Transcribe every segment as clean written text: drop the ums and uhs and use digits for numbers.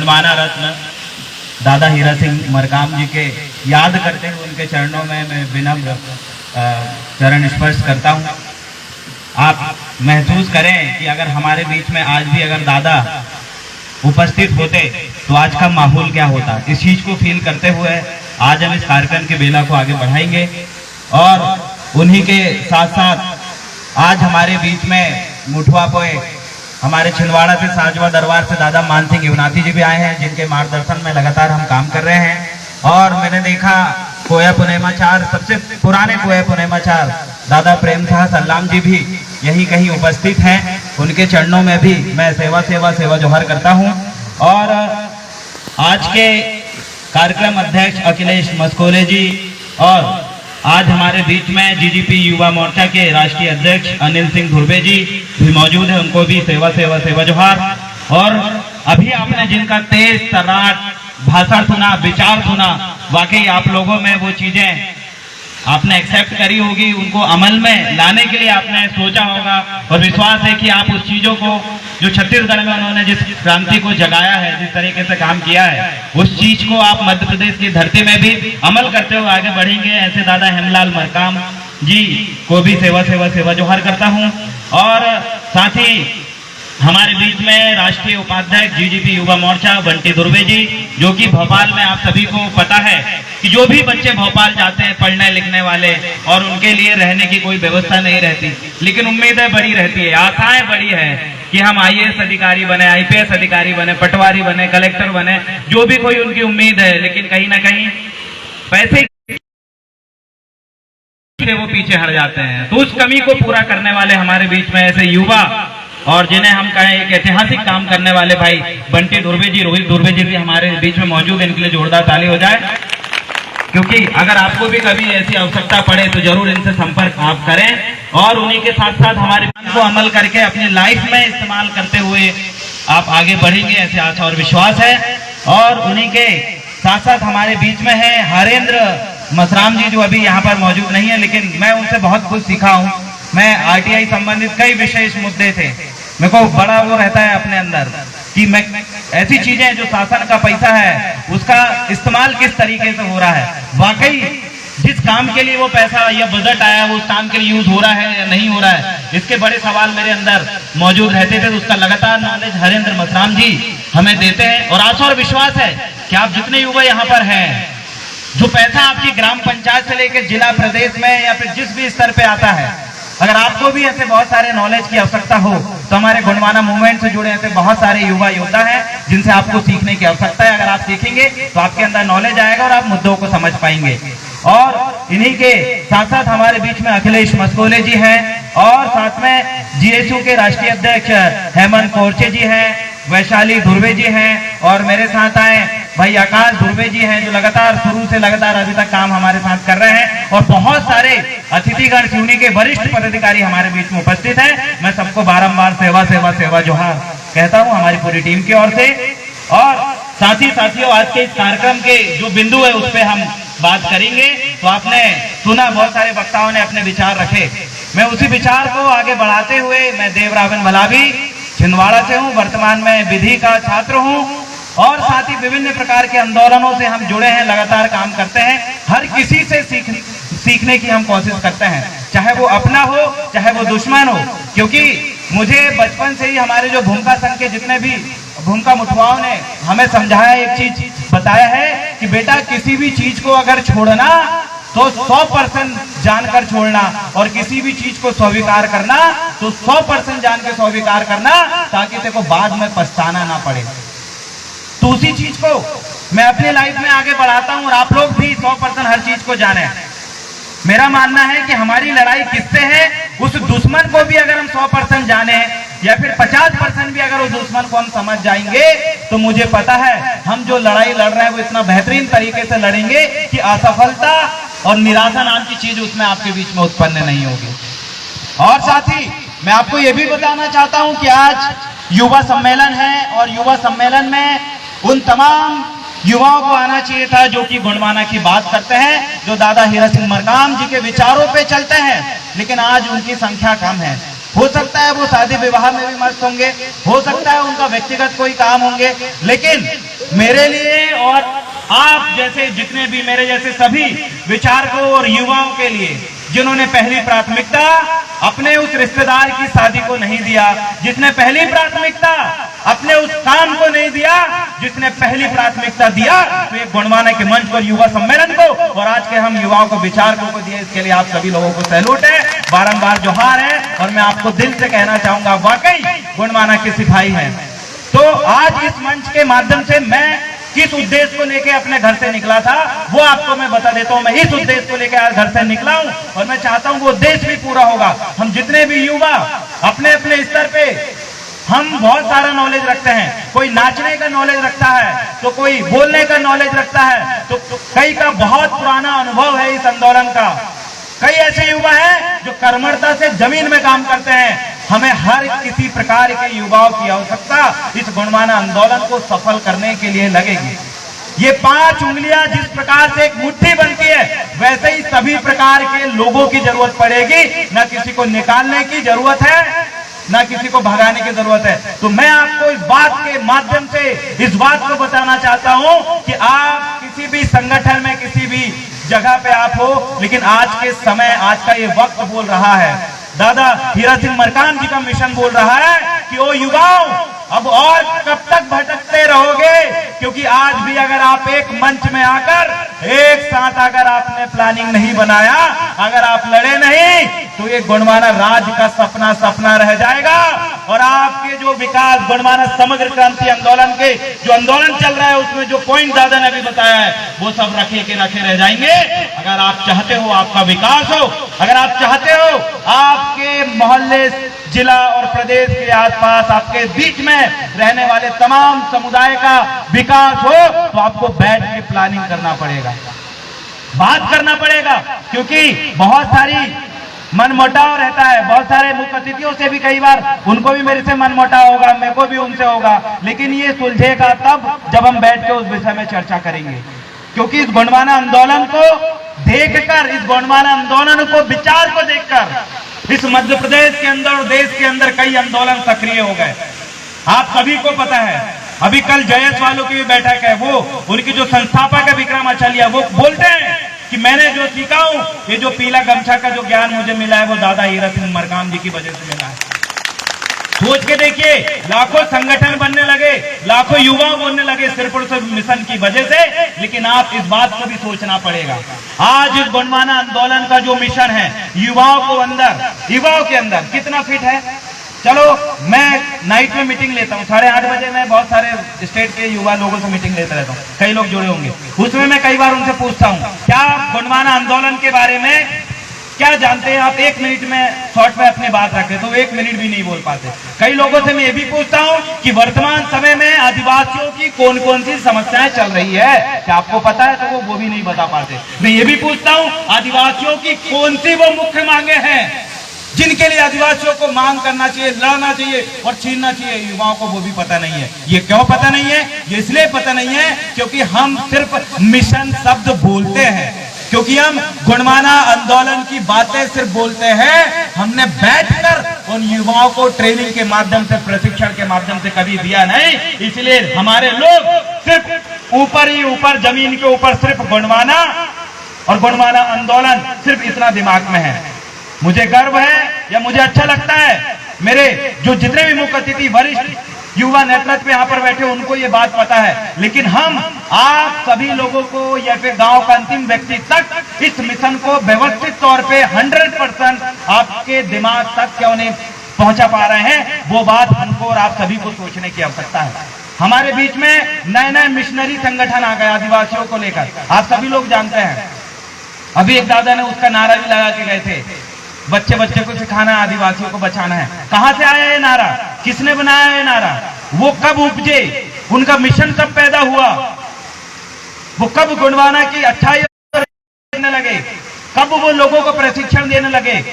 गुणमाना रत्न दादा हीरा सिंह मरकाम जी के याद करते हुए उनके चरणों में मैं विनम्र चरण स्पर्श करता हूँ। आप महसूस करें कि अगर हमारे बीच में आज भी अगर दादा उपस्थित होते तो आज का माहौल क्या होता। इस चीज को फील करते हुए आज हम इस कार्यक्रम की बेला को आगे बढ़ाएंगे और उन्हीं के साथ साथ आज हमारे बीच में मुठवा पोए हमारे छिंदवाड़ा से साजवा दरबार से दादा मान सिंह युवनाथी जी भी आए हैं, जिनके मार्गदर्शन में लगातार हम काम कर रहे हैं। और मैंने देखा कोया पुनेमाचार, सबसे पुराने कोया पुनेमाचार दादा प्रेम शाह सल्लाम जी भी यही कहीं उपस्थित हैं। उनके चरणों में भी मैं सेवा जोहर करता हूं। और आज के कार्यक्रम अध्यक्ष अखिलेश मस्कोले जी और आज हमारे बीच में जीजीपी युवा मोर्चा के राष्ट्रीय अध्यक्ष अनिल सिंह धुर्वे जी भी मौजूद हैं, उनको भी सेवा जोहार। और अभी आपने जिनका तेज तर्राट भाषण सुना, विचार सुना, वाकई आप लोगों में वो चीजें आपने एक्सेप्ट करी होगी, उनको अमल में लाने के लिए आपने सोचा होगा। और विश्वास है कि आप उस चीजों को जो छत्तीसगढ़ में उन्होंने जिस क्रांति को जगाया है, जिस तरीके से काम किया है, उस चीज को आप मध्य प्रदेश की धरती में भी अमल करते हुए आगे बढ़ेंगे। ऐसे दादा हेमलाल मरकाम जी को भी सेवा जोहार करता हूँ। और साथ ही हमारे बीच में राष्ट्रीय उपाध्यक्ष जीजीपी युवा मोर्चा बंटी धुर्वे जी, जो कि भोपाल में आप सभी को पता है कि जो भी बच्चे भोपाल जाते हैं पढ़ने लिखने वाले, और उनके लिए रहने की कोई व्यवस्था नहीं रहती, लेकिन उम्मीदें बड़ी रहती है, आशाएं बड़ी है कि हम आईएएस अधिकारी बने, आईपीएस अधिकारी बने, पटवारी बने, कलेक्टर बने, जो भी कोई उनकी उम्मीद है। लेकिन कहीं ना कहीं पैसे से वो पीछे हट जाते हैं। तो उस कमी को पूरा करने वाले हमारे बीच में ऐसे युवा और जिन्हें हम कहें एक ऐतिहासिक काम करने वाले भाई बंटी धुर्वे जी, रोहित धुर्वे जी भी हमारे बीच में मौजूद। इनके लिए जोरदार ताली हो जाए, क्योंकि अगर आपको भी कभी ऐसी आवश्यकता पड़े तो जरूर इनसे संपर्क आप करें। और उन्हीं के साथ साथ हमारे प्लान को अमल करके अपनी लाइफ में इस्तेमाल करते हुए आप आगे बढ़ेंगे, ऐसे आशा और विश्वास है। और उन्हीं के साथ साथ हमारे बीच में है हरेंद्र मसराम जी, जो अभी यहाँ पर मौजूद नहीं है, लेकिन मैं उनसे बहुत कुछ सीखा हूँ। मैं आरटीआई संबंधित कई विशेष मुद्दे थे, मेरे को बड़ा वो रहता है अपने अंदर कि मैं ऐसी चीजें जो शासन का पैसा है उसका इस्तेमाल किस तरीके से हो रहा है, वाकई जिस काम के लिए वो पैसा या बजट आया वो उस काम के लिए यूज हो रहा है या नहीं हो रहा है, इसके बड़े सवाल मेरे अंदर मौजूद रहते थे। तो उसका लगातार नॉलेज हरेंद्र मसराम जी हमें देते हैं। और आशा और विश्वास है कि आप जितने युवा यहाँ पर हैं, जो पैसा आपकी ग्राम पंचायत से लेकर जिला प्रदेश में या फिर जिस भी स्तर पे आता है, अगर आपको भी ऐसे बहुत सारे नॉलेज की आवश्यकता हो तो हमारे गुणमाना मूवमेंट से जुड़े ऐसे बहुत सारे युवा योद्धा हैं जिनसे आपको सीखने की आवश्यकता है। अगर आप सीखेंगे तो आपके अंदर नॉलेज आएगा और आप मुद्दों को समझ पाएंगे। और इन्हीं के साथ साथ हमारे बीच में अखिलेश मस्कोले जी हैं, और साथ में जीएसयू के राष्ट्रीय अध्यक्ष हेमंत कोरचे जी हैं, वैशाली धुर्वे जी हैं, और मेरे साथ आए भाई आकाश धुर्वे जी हैं, जो शुरू से लगातार अभी तक काम हमारे साथ कर रहे हैं। और बहुत सारे अतिथिगण सिवनी के वरिष्ठ पदाधिकारी हमारे बीच में उपस्थित हैं। मैं सबको बारंबार सेवा जोहार कहता हूं हमारी पूरी टीम की ओर से। और साथियों, आज के इस कार्यक्रम के जो बिंदु है उस पर हम बात करेंगे। तो आपने सुना, बहुत सारे वक्ताओं ने अपने विचार रखे, मैं उसी विचार को आगे बढ़ाते हुए, मैं देवरावन भलावी छिंदवाड़ा से हूँ, वर्तमान में विधि का छात्र हूँ, और साथ ही विभिन्न प्रकार के आंदोलनों से हम जुड़े हैं, लगातार काम करते हैं। हर किसी से सीखने की हम कोशिश करते हैं, चाहे वो अपना हो चाहे वो दुश्मन हो, क्योंकि मुझे बचपन से ही हमारे जो भूमिका संघ के जितने भी भूमिका मुठवाओं ने हमें समझाया, एक चीज बताया है कि बेटा किसी भी चीज को अगर छोड़ना तो 100% जानकर छोड़ना, और किसी भी चीज को स्वीकार करना तो 100% जान के स्वीकार करना, ताकि तेरे को बाद में पछताना ना पड़े। तो उसी चीज को मैं अपनी लाइफ में आगे बढ़ाता हूं, और आप लोग भी 100% हर चीज को जाने। मेरा मानना है कि हमारी लड़ाई किससे है, उस दुश्मन को भी अगर हम 100% जाने या फिर 50% भी अगर उस दुश्मन को हम समझ जाएंगे, तो मुझे पता है हम जो लड़ाई लड़ रहे हैं वो इतना बेहतरीन तरीके से लड़ेंगे कि असफलता और निराशा नाम की चीज उसमें आपके बीच में उत्पन्न नहीं होगी। और साथ ही मैं आपको ये भी बताना चाहता हूं कि आज युवा सम्मेलन है, और युवा सम्मेलन में उन तमाम युवाओं को आना चाहिए था जो कि गुणमाना की बात करते हैं, जो दादा हीरा सिंह मरकाम जी के विचारों पे चलते हैं, लेकिन आज उनकी संख्या कम है। हो सकता है वो शादी विवाह में भी मस्त होंगे, हो सकता है उनका व्यक्तिगत कोई काम होंगे, लेकिन मेरे लिए और आप जैसे जितने भी मेरे जैसे सभी विचारकों और युवाओं के लिए, जिन्होंने पहली प्राथमिकता अपने उस रिश्तेदार की शादी को नहीं दिया, जिसने पहली प्राथमिकता अपने उस काम को नहीं दिया, जिसने पहली प्राथमिकता दिया तो ये गुणवाना के मंच पर युवा सम्मेलन को और आज के हम युवाओं को विचारकों को दिए, इसके लिए आप सभी लोगों को सैल्यूट है, बारंबार जोहार है। और मैं आपको दिल से कहना चाहूंगा, वाकई गुणवाना के सिपाही हैं। तो आज इस मंच के माध्यम से मैं किस उद्देश्य को लेकर अपने घर से निकला था वो आपको मैं बता देता हूं। मैं इस उद्देश्य को लेकर आज घर से निकला हूं और मैं चाहता हूं वो उद्देश्य भी पूरा होगा। हम जितने भी युवा अपने अपने स्तर पे हम बहुत सारा नॉलेज रखते हैं, कोई नाचने का नॉलेज रखता है तो कोई बोलने का नॉलेज रखता है, तो कई का बहुत पुराना अनुभव है इस आंदोलन का। कई ऐसे युवा हैं जो कर्मठता से जमीन में काम करते हैं। हमें हर किसी प्रकार के युवाओं की आवश्यकता इस गुणवाना आंदोलन को सफल करने के लिए लगेगी। ये 5 उंगलियां जिस प्रकार से एक मुट्ठी बनती है, वैसे ही सभी प्रकार के लोगों की जरूरत पड़ेगी। न किसी को निकालने की जरूरत है, ना किसी को भगाने की जरूरत है। तो मैं आपको इस बात के माध्यम से इस बात को बताना चाहता हूं कि आप किसी भी संगठन में किसी भी जगह पे आप हो, लेकिन आज के समय, आज का ये वक्त बोल रहा है, दादा हीरा सिंह मरकाम जी का मिशन बोल रहा है कि ओ युवाओं, अब और कब तक भटकते रहोगे? क्योंकि आज भी अगर आप एक मंच में आकर एक साथ अगर आपने प्लानिंग नहीं बनाया, अगर आप लड़े नहीं, तो ये गुणवाना राज्य का सपना सपना रह जाएगा। और आपके जो विकास गुणवाना समग्र क्रांति आंदोलन के जो आंदोलन चल रहा है उसमें जो पॉइंट दादा ने भी बताया है वो सब रखे के रखे रह जाएंगे। अगर आप चाहते हो आपका विकास हो, अगर आप चाहते हो आपके मोहल्ले, जिला और प्रदेश के आसपास आपके बीच में रहने वाले तमाम समुदाय का विकास हो, तो आपको बैठ के प्लानिंग करना पड़ेगा, बात करना पड़ेगा। क्योंकि बहुत सारी मनमुटाव रहता है, बहुत सारे मुख्य अतिथियों से भी कई बार उनको भी मेरे से मनमुटाव होगा, मेरे को भी उनसे होगा, लेकिन ये सुलझेगा तब जब हम बैठ के उस विषय में चर्चा करेंगे। क्योंकि इस गुणवाना आंदोलन को देखकर, इस गुणवाना आंदोलन को, विचार को देखकर इस मध्य प्रदेश के अंदर और देश के अंदर कई आंदोलन सक्रिय हो गए। आप सभी को पता है, अभी कल जयस वालों की भी बैठक है, वो उनकी जो संस्थापक है विक्रमाचार्य, वो बोलते हैं कि मैंने जो सीखा हूं, ये जो पीला गमछा का जो ज्ञान मुझे मिला है वो दादा हीरा सिंह मरकाम जी की वजह से मिला है। सोच के देखिए, लाखों संगठन बनने लगे, लाखों युवा बनने लगे सिर्फ और सिर्फ मिशन की वजह से। लेकिन आप इस बात को भी सोचना पड़ेगा, आज इस गुणवाना आंदोलन का जो मिशन है, युवाओं को अंदर, युवाओं के अंदर कितना फिट है। चलो मैं नाइट में मीटिंग लेता हूँ, 8:30 बजे मैं बहुत सारे स्टेट के युवा लोगों से मीटिंग लेता रहता हूँ, कई लोग जुड़े होंगे। उसमें मैं कई बार उनसे पूछता हूँ, क्या गुणवाना आंदोलन के बारे में क्या जानते हैं आप? 1 मिनट में शॉर्ट में अपनी बात रखे तो 1 मिनट भी नहीं बोल पाते। कई लोगों से मैं ये भी पूछता हूँ कि वर्तमान समय में आदिवासियों की कौन कौन सी समस्याएं चल रही है, क्या आपको पता है? तो वो भी नहीं बता पाते। मैं ये भी पूछता हूँ, आदिवासियों की कौन सी वो मुख्य मांगे हैं जिनके लिए आदिवासियों को मांग करना चाहिए, लड़ना चाहिए और छीनना चाहिए? युवाओं को वो भी पता नहीं है। ये क्यों पता नहीं है? ये इसलिए पता नहीं है क्योंकि हम सिर्फ मिशन शब्द बोलते हैं, क्योंकि हम गुणवाना आंदोलन की बातें सिर्फ बोलते हैं। हमने बैठकर उन युवाओं को ट्रेनिंग के माध्यम से, प्रशिक्षण के माध्यम से कभी दिया नहीं। इसलिए हमारे लोग सिर्फ ऊपर ही ऊपर, जमीन के ऊपर सिर्फ गुणवाना और गुणवाना आंदोलन, सिर्फ इतना दिमाग में है। मुझे गर्व है या मुझे अच्छा लगता है, मेरे जो जितने भी मुख्य अतिथि वरिष्ठ युवा नेतृत्व यहाँ पर बैठे उनको ये बात पता है। लेकिन हम आप सभी लोगों को या फिर गांव का अंतिम व्यक्ति तक इस मिशन को व्यवस्थित तौर पे 100% आपके दिमाग तक क्यों नहीं पहुंचा पा रहे हैं, वो बात हमको और आप सभी को सोचने की आवश्यकता है। हमारे बीच में नए नए मिशनरी संगठन आ गए आदिवासियों को लेकर, आप सभी लोग जानते हैं। अभी एक दादा ने उसका नारा भी लगा के गए थे, बच्चे बच्चे को सिखाना है, आदिवासियों को बचाना है। कहां से आया ये नारा? किसने बनाया ये नारा? वो कब उपजे? उनका मिशन कब पैदा हुआ? वो कब गुणवाना की अच्छाई देने लगे? कब वो लोगों को प्रशिक्षण देने लगे?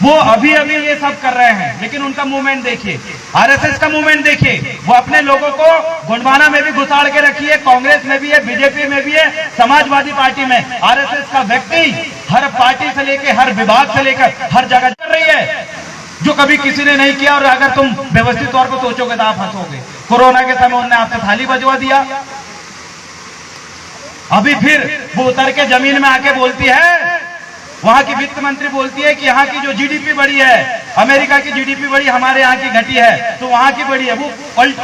वो अभी अभी ये सब कर रहे हैं, लेकिन उनका मूवमेंट देखिए, आरएसएस का मूवमेंट देखिए। वो अपने लोगों को गुणवाना में भी घुसाड़ के रखी है, कांग्रेस में भी है, बीजेपी में भी है, समाजवादी पार्टी में। आरएसएस का व्यक्ति हर पार्टी से लेकर, हर विभाग से लेकर हर जगह चल रही है। जो कभी किसी ने नहीं किया। और अगर तुम व्यवस्थित तौर पर सोचोगे तो आप हंसोगे। कोरोना के समय उन्होंने आपसे थाली बजवा दिया, अभी फिर वो उतर के जमीन में आके बोलती है, वहां की वित्त मंत्री बोलती है कि यहाँ की जो जीडीपी बढ़ी है, अमेरिका की जीडीपी बढ़ी, हमारे यहाँ की घटी है, तो वहां की बढ़ी है। वो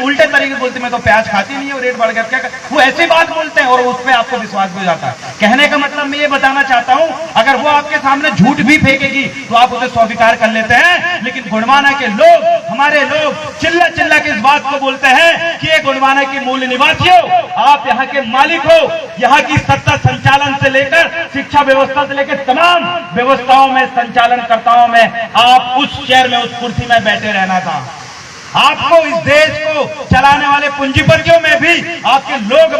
उल्टे तरीके से बोलती, मैं तो प्याज खाती नहीं है, रेट बढ़ गया क्या। वो ऐसी बात बोलते हैं और उस पर आपको विश्वास हो जाता है। कहने का मतलब मैं ये बताना चाहता हूं, अगर वो आपके सामने झूठ भी फेंकेगी तो आप उसे स्वीकार कर लेते हैं। लेकिन गुणवाना के लोग, हमारे लोग चिल्ला चिल्ला के इस बात को बोलते हैं कि ये गुणवाना की मूल निवासी हो, आप यहाँ के मालिक हो, यहाँ की सत्ता संचालन से लेकर शिक्षा व्यवस्था से लेकर तमाम व्यवस्थाओं में, संचालनकर्ताओं में आप उस चेयर में, उस कुर्सी में बैठे रहना था। आपको इस देश को चलाने वाले पूंजीपतियों में भी आपके लोग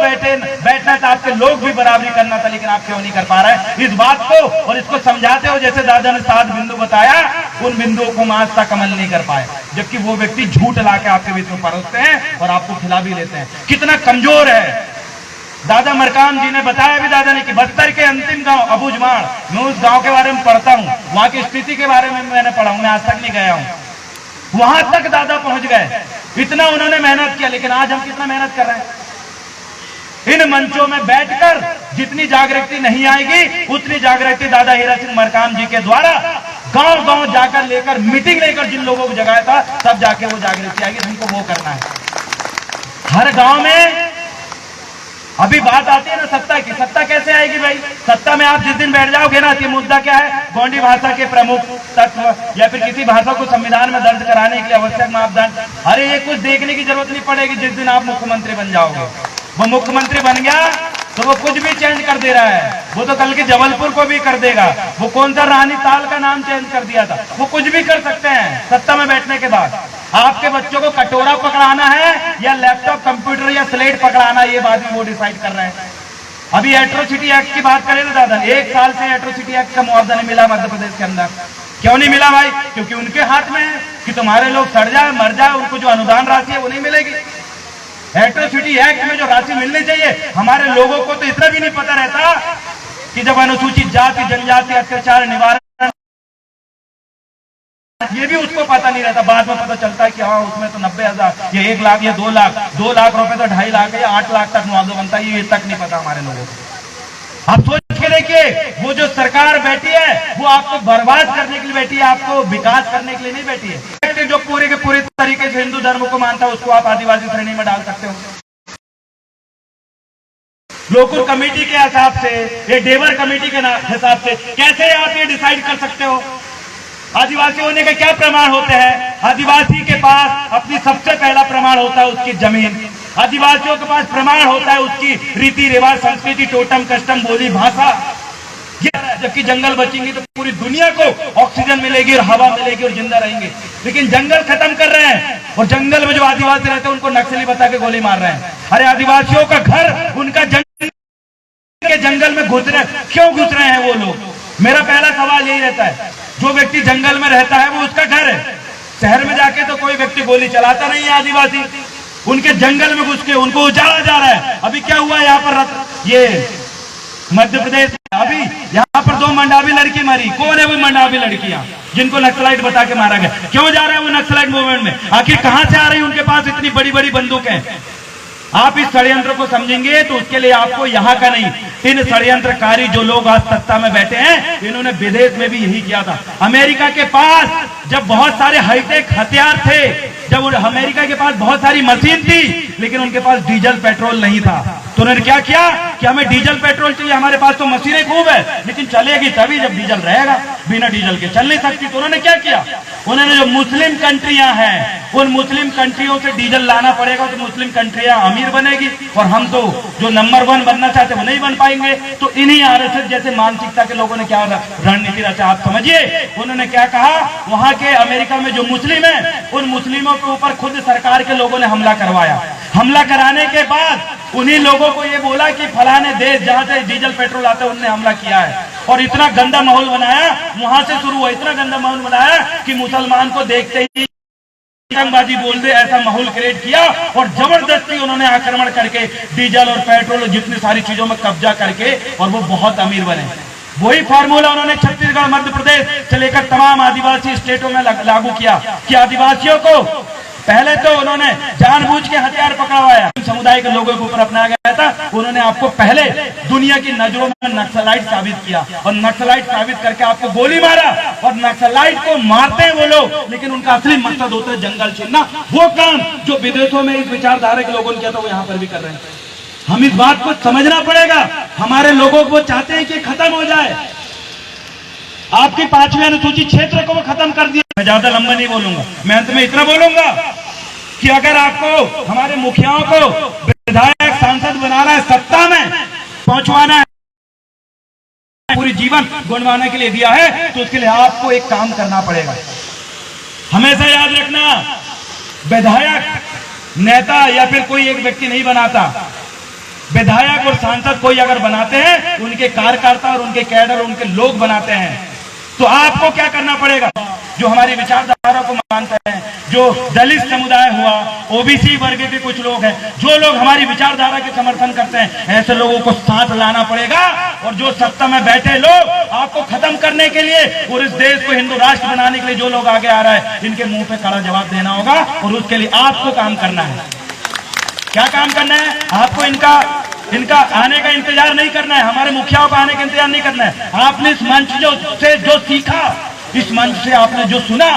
बैठना था, आपके लोग भी बराबरी करना था, लेकिन आप क्यों नहीं कर पा रहे इस बात को। और इसको समझाते हो, जैसे दादा ने 7 बिंदु बताया, उन बिंदुओं को आज तक अमल नहीं कर पाए, जबकि वो व्यक्ति झूठ लाके आपके बीच में परोसते हैं और आपको खिला भी लेते हैं। कितना कमजोर है। दादा मरकाम जी ने बताया भी, दादा ने, कि बस्तर के अंतिम गांव अबूझमाड़, मैं उस गांव के बारे में पढ़ता हूं, वहां की स्थिति के बारे में मैंने पढ़ा हूं, मैं आज तक नहीं गया हूं, वहां तक दादा पहुंच गए। इतना उन्होंने मेहनत किया, लेकिन आज हम कितना मेहनत कर रहे हैं। इन मंचों में बैठकर जितनी जागृति नहीं आएगी, उतनी जागृति दादा हीरा सिंह मरकाम जी के द्वारा गांव गांव जाकर लेकर, मीटिंग लेकर जिन लोगों को जगाया था, तब जाके वो जागृति आएगी। हमको वो करना है। हर गांव में अभी बात आती है ना सत्ता की, सत्ता कैसे आएगी भाई। सत्ता में आप जिस दिन बैठ जाओगे ना, ये मुद्दा क्या है, गोंडी भाषा के प्रमुख तत्व या फिर किसी भाषा को संविधान में दर्ज कराने के लिए आवश्यक मापदंड, अरे ये कुछ देखने की जरूरत नहीं पड़ेगी। जिस दिन आप मुख्यमंत्री बन जाओगे, वो मुख्यमंत्री बन गया तो वो कुछ भी चेंज कर दे रहा है। वो तो कल के जबलपुर को भी कर देगा। वो कौन सा रानी ताल का नाम चेंज कर दिया था, वो कुछ भी कर सकते हैं सत्ता में बैठने के बाद। आपके बच्चों को कटोरा पकड़ाना है या लैपटॉप, कंप्यूटर या स्लेट पकड़ाना, ये बात भी वो डिसाइड कर रहे हैं। अभी एट्रोसिटी एक्ट की बात करें तो दादा, 1 साल से एट्रोसिटी एक्ट का मुआवजा नहीं मिला मध्य प्रदेश के अंदर। क्यों नहीं मिला भाई? क्योंकि उनके हाथ में है कि तुम्हारे लोग सड़ जाए, मर जाए, उनको जो अनुदान राशि है वो नहीं मिलेगी। एट्रोसिटी एक्ट में जो राशि मिलनी चाहिए, हमारे लोगों को तो इतना भी नहीं पता रहता कि जब अनुसूचित जाति जनजाति अत्याचार निवारण, ये भी उसको पता नहीं रहता। बाद में पता चलता है कि हाँ उसमें तो 90,000, ये 1 लाख, ये 2 लाख, 2 लाख रुपए तो 2.5 लाख या 8 लाख तक मुआवजा बनता है, ये तक नहीं पता हमारे लोगों को। आप सोच के देखिए, वो जो सरकार बैठी है वो आपको बर्बाद करने के लिए बैठी है, आपको विकास करने के लिए नहीं बैठी है। जो पूरे के पूरे तरीके से हिंदू धर्म को मानता है, उसको आप आदिवासी श्रेणी में डाल सकते हो। लोकुल कमेटी के हिसाब से, ये डेवर कमेटी के हिसाब से कैसे आप ये डिसाइड कर सकते हो? आदिवासी होने के क्या प्रमाण होते हैं? आदिवासी के पास अपनी सबसे पहला प्रमाण होता है उसकी जमीन। आदिवासियों के पास प्रमाण होता है उसकी रीति रिवाज, संस्कृति, टोटम कस्टम, बोली, भाषा। जबकि जंगल बचेंगे तो पूरी दुनिया को ऑक्सीजन मिलेगी और हवा मिलेगी और जिंदा रहेंगे। लेकिन जंगल खत्म कर रहे हैं और जंगल में जो आदिवासी रहते हैं उनको नक्सली बता के गोली मार रहे हैं। अरे आदिवासियों का घर, उनका जंगल में घुस रहे, क्यों घुस रहे हैं वो लोग? मेरा पहला सवाल यही रहता है। जो व्यक्ति जंगल में रहता है वो उसका घर है। शहर में जाके तो कोई व्यक्ति गोली चलाता नहीं है। आदिवासी उनके जंगल में घुस के उनको उजाड़ा जा रहा है। अभी क्या हुआ यहाँ पर, ये मध्य प्रदेश में अभी यहाँ पर 2 मंडावी लड़की मरी। कौन है वो मंडावी लड़कियां जिनको नक्सलाइट बता के मारा गया? क्यों जा रहे हैं वो नक्सलाइट मूवमेंट में? आखिर कहां से आ रही है उनके पास इतनी बड़ी बड़ी बंदूकें? आप इस षड्यंत्र को समझेंगे तो उसके लिए आपको यहाँ का नहीं, इन षड्यंत्रकारी जो लोग आज सत्ता में बैठे हैं, इन्होंने विदेश में भी यही किया था। अमेरिका के पास जब बहुत सारे हाईटेक हथियार थे, जब अमेरिका के पास बहुत सारी मशीन थी, लेकिन उनके पास डीजल पेट्रोल नहीं था, तो उन्होंने क्या किया कि हमें डीजल पेट्रोल चाहिए, हमारे पास तो मशीनें खूब है लेकिन चलेगी तभी जब डीजल रहेगा, बिना डीजल के चल नहीं सकती। तो उन्होंने क्या किया, उन्होंने जो मुस्लिम कंट्रियां हैं, उन मुस्लिम कंट्रियों से डीजल लाना पड़ेगा तो मुस्लिम कंट्रियां अमीर बनेगी और हम तो जो नंबर 1 बनना चाहते वो नहीं बन पाएंगे। तो इन्हीं आरएसएस जैसे मानसिकता के लोगों ने क्या रणनीति रचा, आप समझिए। उन्होंने क्या कहा, वहां के अमेरिका में जो मुस्लिम है उन मुस्लिमों के ऊपर खुद सरकार के लोगों ने हमला करवाया। हमला कराने के बाद उन्हीं लोगों को ये बोला कि फलाने देश जहां से डीजल पेट्रोल आता है उनने हमला किया है, और इतना गंदा माहौल बनाया, वहां से शुरू हुआ, इतना गंदा माहौल बनाया कि मुसलमान को देखते ही आतंकवादी बोल दे, ऐसा माहौल क्रिएट किया और जबरदस्ती उन्होंने आक्रमण करके डीजल और पेट्रोल और जितनी सारी चीजों में कब्जा करके, और वो बहुत अमीर बने। वही फार्मूला उन्होंने छत्तीसगढ़, मध्य प्रदेश से लेकर तमाम आदिवासी स्टेटों में लागू किया कि आदिवासियों को पहले तो उन्होंने जानबूझ के हथियार पकड़वाया, समुदाय के लोगों के ऊपर अपनाया गया था। उन्होंने आपको पहले दुनिया की नजरों में नक्सलाइट साबित किया और नक्सलाइट साबित करके आपको गोली मारा। और नक्सलाइट को मारते हैं वो लोग, लेकिन उनका असली मकसद होता है जंगल छीनना। वो काम जो विदेशों में इस विचारधारा के लोगों ने किया था वो यहाँ पर भी कर रहे हैं। हम इस बात को समझना पड़ेगा। हमारे लोगों को चाहते हैं कि खत्म हो जाए। आपकी 5वीं अनुसूचित क्षेत्र को वो खत्म कर दिया। मैं ज्यादा लंबा नहीं बोलूंगा, मैं अंत में इतना बोलूंगा कि अगर आपको हमारे मुखियाओं को विधायक सांसद बनाना है, सत्ता में पहुंचवाना है, पूरी जीवन गुणवाने के लिए दिया है, तो उसके लिए आपको एक काम करना पड़ेगा। हमेशा याद रखना, विधायक नेता या फिर कोई एक व्यक्ति नहीं बनाता। विधायक और सांसद कोई अगर बनाते हैं, उनके कार्यकर्ता और उनके कैडर, उनके लोग बनाते हैं। तो आपको क्या करना पड़ेगा? जो हमारी विचारधारा को मानते हैं, जो दलित समुदाय हुआ, ओबीसी वर्ग के कुछ लोग हैं, जो लोग हमारी विचारधारा के समर्थन करते हैं, ऐसे लोगों को साथ लाना पड़ेगा। और जो सत्ता में बैठे लोग आपको खत्म करने के लिए और इस देश को हिंदू राष्ट्र बनाने के लिए जो लोग आगे आ रहा है, इनके मुंह पे कड़ा जवाब देना होगा। और उसके लिए आपको काम करना है। क्या काम करना है? आपको इनका आने का इंतजार नहीं करना है, हमारे मुखियाओं का आने का इंतजार नहीं करना है। आपने इस मंच से जो सीखा, इस मंच से आपने जो सुना,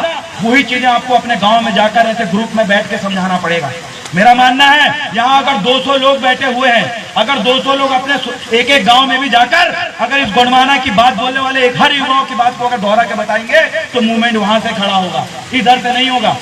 वही चीजें आपको अपने गांव में जाकर ऐसे ग्रुप में बैठ के समझाना पड़ेगा। मेरा मानना है, यहाँ अगर 200 लोग बैठे हुए हैं, अगर 200 लोग अपने एक एक गांव में भी जाकर अगर इस गुणमाना की बात बोलने वाले एक हर युवाओं की बात को अगर दोहरा के बताएंगे, तो मूवमेंट वहां से खड़ा होगा, इधर से नहीं होगा।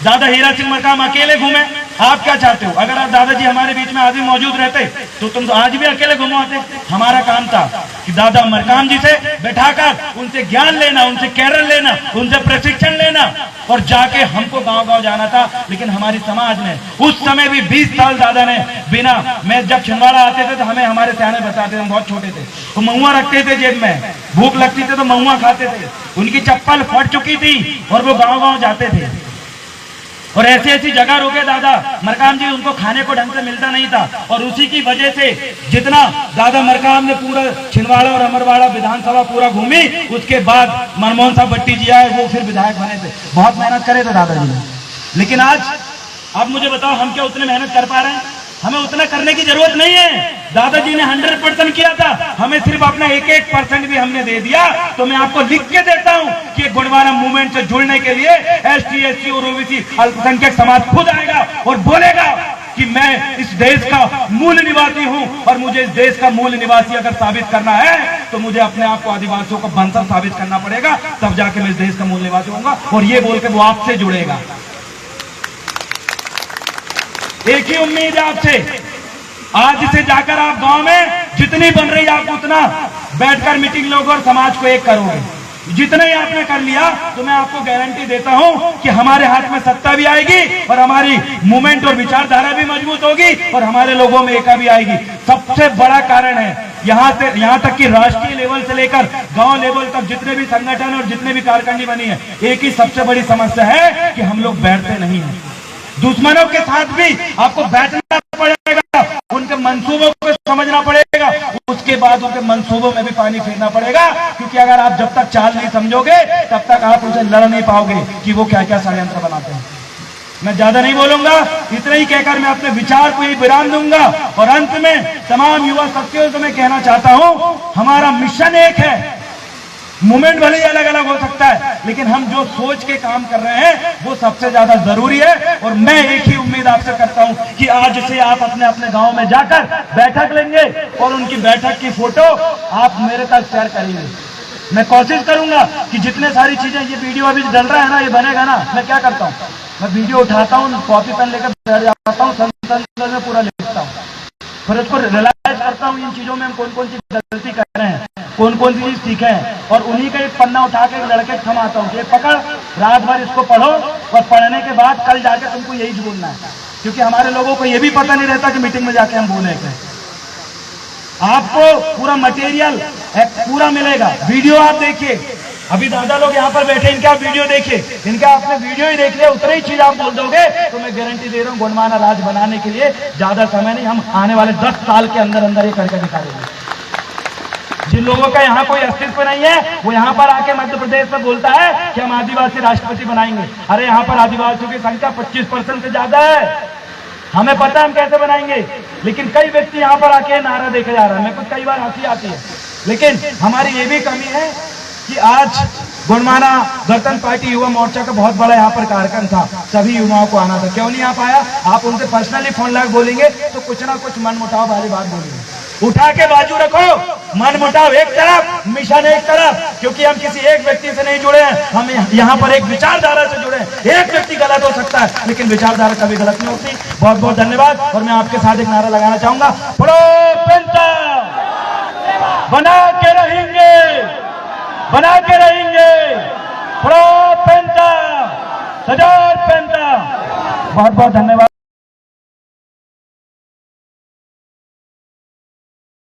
दादा हीरा सिंह मरकाम अकेले घूमे, आप क्या चाहते हो? अगर आप दादाजी हमारे बीच में आज भी मौजूद रहते तो तुम तो आज भी अकेले घुमाते। हमारा काम था कि दादा मरकाम जी से बैठाकर उनसे ज्ञान लेना, उनसे कैरियर लेना, उनसे प्रशिक्षण लेना और जाके हमको गांव-गांव जाना था। लेकिन हमारी समाज में उस समय भी 20 साल दादा ने बिना, मैं जब छिंदवाड़ा आते थे तो हमें हमारे सियाने बताते थे, हम बहुत छोटे थे, तो महुआ रखते थे जेब में, भूख लगती थी तो महुआ खाते थे। उनकी चप्पल फट चुकी थी और वो गाँव-गाँव जाते थे। और ऐसी ऐसी जगह रुके दादा मरकाम जी, उनको खाने को ढंग से मिलता नहीं था। और उसी की वजह से जितना दादा मरकाम ने पूरा छिंदवाड़ा और अमरवाड़ा विधानसभा पूरा घूमी, उसके बाद मनमोहन साहब भट्टी जी आए, वो फिर विधायक बने थे। बहुत मेहनत करे थे दादाजी ने। लेकिन आज अब मुझे बताओ, हम क्या उतने मेहनत कर पा रहे हैं? हमें उतना करने की जरूरत नहीं है। दादाजी ने 100% किया था, हमें सिर्फ अपना 1% भी हमने दे दिया। तो मैं आपको लिख के देता हूं कि गुणवाना मूवमेंट से जुड़ने के लिए ST, SC और OBC अल्पसंख्यक समाज खुद आएगा और बोलेगा कि मैं इस देश का मूल निवासी हूं। और मुझे इस देश का मूल निवासी अगर साबित करना है, तो मुझे अपने आप को आदिवासियों का बंसर साबित करना पड़ेगा, तब जाके मैं इस देश का मूल निवासी होऊंगा। और ये बोल के वो आपसे जुड़ेगा। एक ही उम्मीद है आपसे, आज से जाकर आप गांव में जितनी बन रही आप उतना बैठकर मीटिंग लोग और समाज को एक करोगे। जितना ही आपने कर लिया, तो मैं आपको गारंटी देता हूं कि हमारे हाथ में सत्ता भी आएगी और हमारी मूवमेंट और विचारधारा भी मजबूत होगी और हमारे लोगों में एका भी आएगी। सबसे बड़ा कारण है यहां तक कि राष्ट्रीय लेवल से लेकर गांव लेवल तक जितने भी संगठन और जितने भी कारखानी बनी है, एक ही सबसे बड़ी समस्या है कि हम लोग बैठते नहीं है। दुश्मनों के साथ भी आपको बैठना पड़ेगा, उनके मंसूबों को समझना पड़ेगा, उसके बाद उनके मंसूबों में भी पानी फेरना पड़ेगा। क्योंकि अगर आप जब तक चाल नहीं समझोगे, तब तक आप उनसे लड़ नहीं पाओगे कि वो क्या क्या षड्यंत्र बनाते हैं। मैं ज्यादा नहीं बोलूंगा, इतना ही कहकर मैं अपने विचार को ही विराम दूंगा। और अंत में तमाम युवा साथियों से मैं कहना चाहता हूं, हमारा मिशन एक है। मूवमेंट भले ही अलग अलग हो सकता है, लेकिन हम जो सोच के काम कर रहे हैं वो सबसे ज्यादा जरूरी है। और मैं एक ही उम्मीद आपसे करता हूं कि आज से आप अपने अपने गांव में जाकर बैठक लेंगे और उनकी बैठक की फोटो आप मेरे तक शेयर करेंगे। मैं कोशिश करूंगा कि जितने सारी चीजें, ये वीडियो अभी डल रहा है ना, ये बनेगा ना, मैं क्या करता हूँ, मैं वीडियो उठाता हूँ, कॉपी पेन लेकर बैठ जाता हूँ, संसद में पूरा लिखता हूँ, फिर उसको रियलाइज करता हूँ इन चीजों में हम कौन कौन सी गलती कर रहे हैं, कौन कौन सी चीज सीखे हैं। और उन्हीं का एक पन्ना उठा के लड़के थमाता हूँ कि पकड़, रात भर इसको पढ़ो और पढ़ने के बाद कल जाके तुमको यही बोलना है। क्योंकि हमारे लोगों को ये भी पता नहीं रहता कि मीटिंग में जाके हम बोलेंगे। आपको पूरा मटेरियल पूरा मिलेगा। वीडियो आप देखिए, अभी दादा लोग यहाँ पर बैठे, इनका वीडियो देखिए, इनका आपने वीडियो ही देख लिया, उतनी ही चीज आप बोल दोगे तो मैं गारंटी दे रहा हूँ गुणमाना राज बनाने के लिए ज्यादा समय नहीं, हम आने वाले 10 साल के अंदर अंदर ये करके दिखा देंगे। जिन लोगों का यहाँ कोई अस्तित्व नहीं है वो यहाँ पर आके मध्य प्रदेश में बोलता है कि हम आदिवासी राष्ट्रपति बनाएंगे। अरे यहाँ पर आदिवासियों की संख्या 25% से ज्यादा है, हमें पता है हम कैसे बनाएंगे। लेकिन कई व्यक्ति यहाँ पर आके नारा देके जा रहा है, मेरे को कई बार हंसी आती है। लेकिन हमारी ये भी कमी है कि आज गुणमाना गणतंत्र पार्टी युवा मोर्चा का बहुत बड़ा यहाँ पर कार्यक्रम था, सभी युवाओं को आना था, क्यों नहीं आ पाया? आप उनसे पर्सनली फोन लगा बोलेंगे तो कुछ ना कुछ मन मुटाव वाली बात बोलेंगे। उठा के बाजू रखो, मन मुटाव एक तरफ, मिशन एक तरफ, क्योंकि हम किसी एक व्यक्ति से नहीं जुड़े हैं, हम यहाँ पर एक विचारधारा से जुड़े हैं। एक व्यक्ति गलत हो सकता है लेकिन विचारधारा कभी गलत नहीं होती। बहुत बहुत धन्यवाद। और मैं आपके साथ एक नारा लगाना चाहूंगा, प्रो पेंटा बना के रहेंगे, बना के रहेंगे, प्रो पेंटा, सजार पेंटा। बहुत बहुत धन्यवाद।